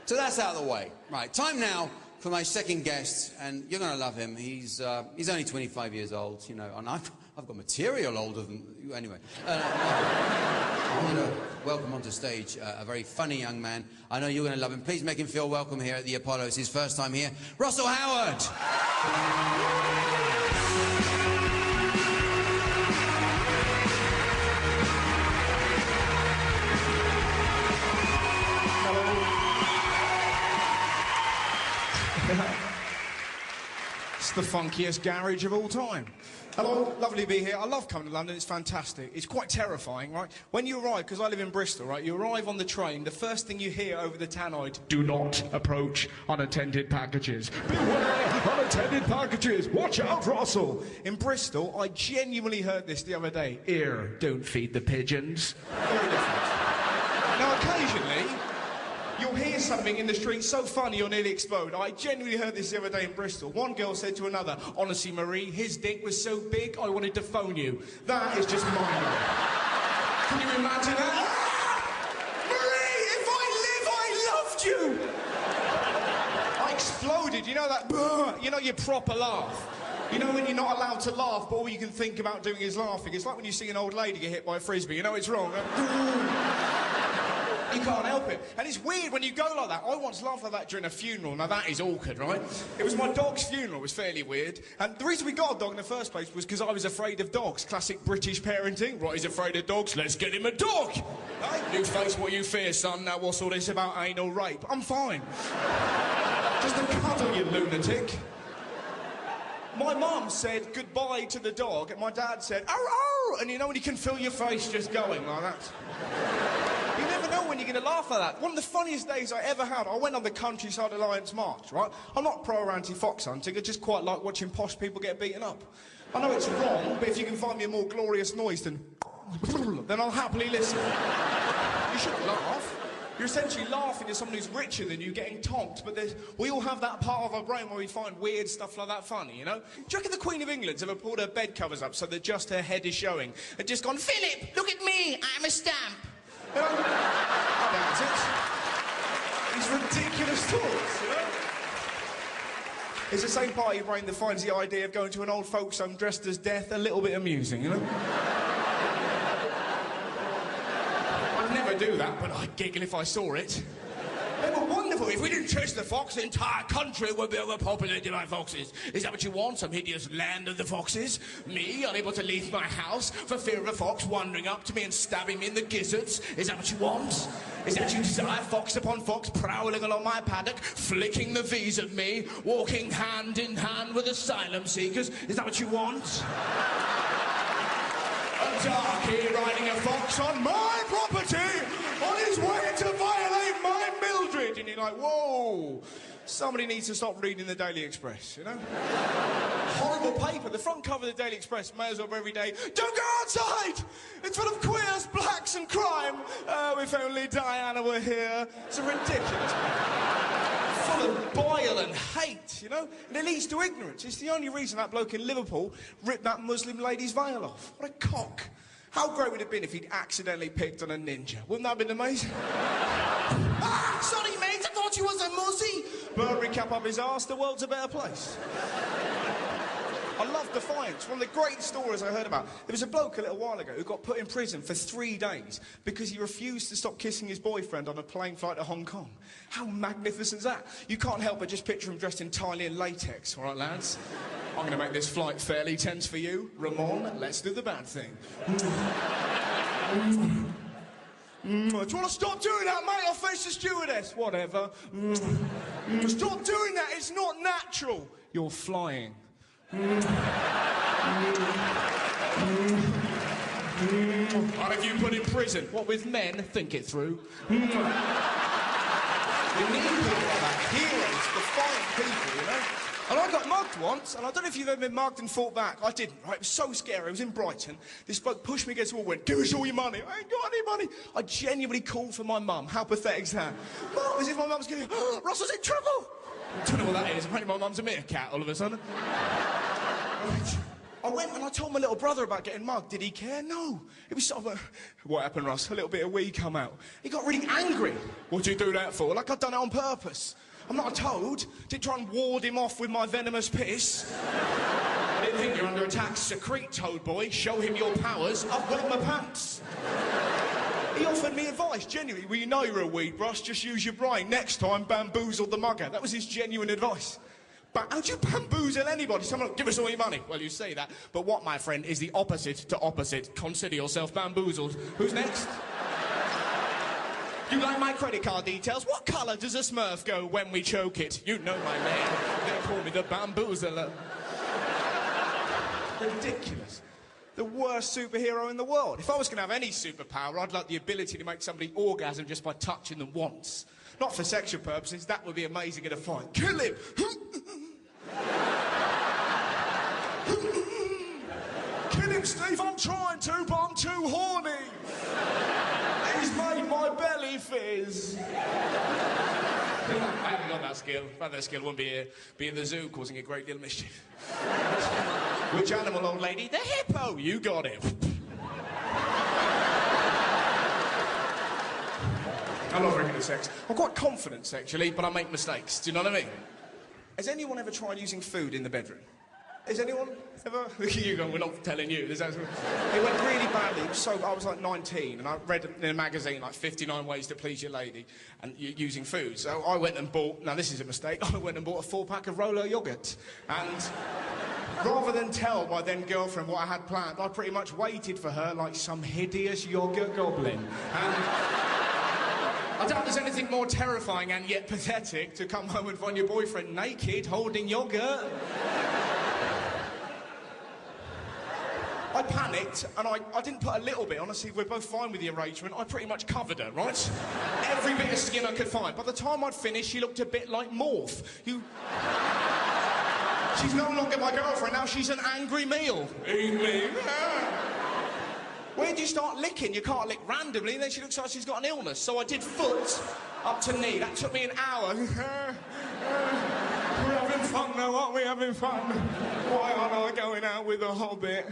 So that's out of the way. Right, time now for my second guest, and you're going to love him. He's only 25 years old, you know, and I've got material older than you anyway. I want to welcome onto stage a very funny young man. I know you're going to love him. Please make him feel welcome here at the Apollo. It's his first time here. Russell Howard! It's the funkiest garage of all time. Hello, lovely to be here. I love coming to London, it's fantastic. It's quite terrifying, right? When you arrive, because I live in Bristol, right, you arrive on the train, the first thing you hear over the tannoy, do not approach unattended packages. Beware unattended packages, watch out, Russell. In Bristol, I genuinely heard this the other day. Here, don't feed the pigeons. Very different. Now, occasionally, you'll hear something in the street so funny you'll nearly explode. I genuinely heard this the other day in Bristol. One girl said to another, honestly, Marie, his dick was so big I wanted to phone you. That is just mind-blowing. Can you imagine that? Marie, if I lived, I loved you! I exploded, you know that, you know, your proper laugh. You know when you're not allowed to laugh, but all you can think about doing is laughing. It's like when you see an old lady get hit by a frisbee. You know it's wrong. You can't help it. And it's weird when you go like that. I once laughed like that during a funeral. Now, that is awkward, right? It was my dog's funeral. It was fairly weird. And the reason we got a dog in the first place was because I was afraid of dogs. Classic British parenting. Right, he's afraid of dogs. Let's get him a dog. Hey, you face what you fear, son. Now, what's all this about anal rape? I'm fine. Just a cuddle, you lunatic. My mum said goodbye to the dog, and my dad said, "Arr!" And you know when you can feel your face just going like that? You never know when you're going to laugh at that. One of the funniest days I ever had, I went on the Countryside Alliance March, right? I'm not pro or anti-fox hunting, I just quite like watching posh people get beaten up. I know it's wrong, but if you can find me a more glorious noise than then I'll happily listen. You shouldn't laugh. You're essentially laughing at someone who's richer than you getting tonked, but we all have that part of our brain where we find weird stuff like that funny, you know? Do you reckon the Queen of England's ever pulled her bed covers up so that just her head is showing and just gone, Philip, look at me, I'm a stamp? You know? I doubt it. These ridiculous thoughts, you know? It's the same part of your brain that finds the idea of going to an old folks' home dressed as death a little bit amusing, you know? I'd never do that, but I'd giggle if I saw it. They were wonderful. If we didn't chase the fox, the entire country would be overpopulated by foxes. Is that what you want? Some hideous land of the foxes? Me, unable to leave my house for fear of a fox wandering up to me and stabbing me in the gizzards? Is that what you want? Is that you desire? Fox upon fox prowling along my paddock, flicking the V's at me, walking hand in hand with asylum seekers? Is that what you want? A darkie riding a fox on my property on his way to violate my Mildred. And you're like, whoa, somebody needs to stop reading the Daily Express, you know? Horrible paper. The front cover of the Daily Express may as well be every day. Don't go outside! It's full of queers, blacks and crime. Oh, if only Diana were here. It's a ridiculous paper. Full of bile and hate, you know? And it leads to ignorance. It's the only reason that bloke in Liverpool ripped that Muslim lady's veil off. What a cock. How great would it have been if he'd accidentally picked on a ninja? Wouldn't that have been amazing? Ah, sorry, mate, I thought you was a mussy. Burberry cap up his arse, the world's a better place. I love Defiance. One of the great stories I heard about. There was a bloke a little while ago who got put in prison for 3 days because he refused to stop kissing his boyfriend on a plane flight to Hong Kong. How magnificent is that? You can't help but just picture him dressed entirely in latex. All right, lads? I'm going to make this flight fairly tense for you. Ramon, let's do the bad thing. Do you want to stop doing that, mate? I'll face the stewardess. Whatever. Stop doing that. It's not natural. You're flying. I'll have you put in prison. What with men? Think it through. You need people like that. Heroes, defiant people, you know? And I got mugged once, and I don't know if you've ever been mugged and fought back. I didn't, right? It was so scary. I was in Brighton. This bloke pushed me against the wall, went, give us all your money. I ain't got any money. I genuinely called for my mum. How pathetic is that? Mum, as if my mum's going, oh, Russell's in trouble. I don't know what that is. Apparently my mum's a meerkat all of a sudden. Right. I went and I told my little brother about getting mugged. Did he care? No. It was sort of a... What happened, Russ? A little bit of wee come out. He got really angry. What'd you do that for? Like I'd done it on purpose. I'm not a toad. Did try and ward him off with my venomous piss. I didn't think you're under attack. Secrete, toad boy. Show him your powers. I've wet my pants. He offered me advice, genuinely. Well, you know you're a weed, Russ. Just use your brain. Next time, bamboozle the mugger. That was his genuine advice. But how'd you bamboozle anybody? Someone, give us all your money. Well, you say that. But what, my friend, is the opposite to opposite? Consider yourself bamboozled. Who's next? You like my credit card details? What colour does a Smurf go when we choke it? You know my name. They call me the bamboozler. Ridiculous. The worst superhero in the world. If I was going to have any superpower, I'd like the ability to make somebody orgasm just by touching them once. Not for sexual purposes, that would be amazing in a fight. Kill him! Kill him, Steve, I'm trying to, but I'm too horny. He's made my belly fizz. I haven't got that skill. If I had that skill, I wouldn't be here. Be in the zoo causing a great deal of mischief. Which animal, old lady? The hippo! You got it. I love regular sex. I'm quite confident sexually, but I make mistakes. Do you know what I mean? Has anyone ever tried using food in the bedroom? Has anyone ever? Look at you going, we're not telling you. It went really badly. It was so, I was like 19, and I read in a magazine like 59 ways to please your lady and using food. So I went and bought, now this is a mistake, I went and bought a 4-pack of Rolo yogurt. And rather than tell my then girlfriend what I had planned, I pretty much waited for her like some hideous yogurt goblin. And I doubt there's anything more terrifying and yet pathetic to come home and find your boyfriend naked holding yogurt. I panicked, and I didn't put a little bit. Honestly, we're both fine with the arrangement. I pretty much covered her, right? Every bit of skin I could find. By the time I'd finished, she looked a bit like Morph. She's no longer my girlfriend, now she's an angry meal. Eat me. Where do you start licking? You can't lick randomly, and then she looks like she's got an illness. So I did foot up to knee. That took me an hour. We're having fun now, aren't we? Having fun. Why aren't I going out with a hobbit?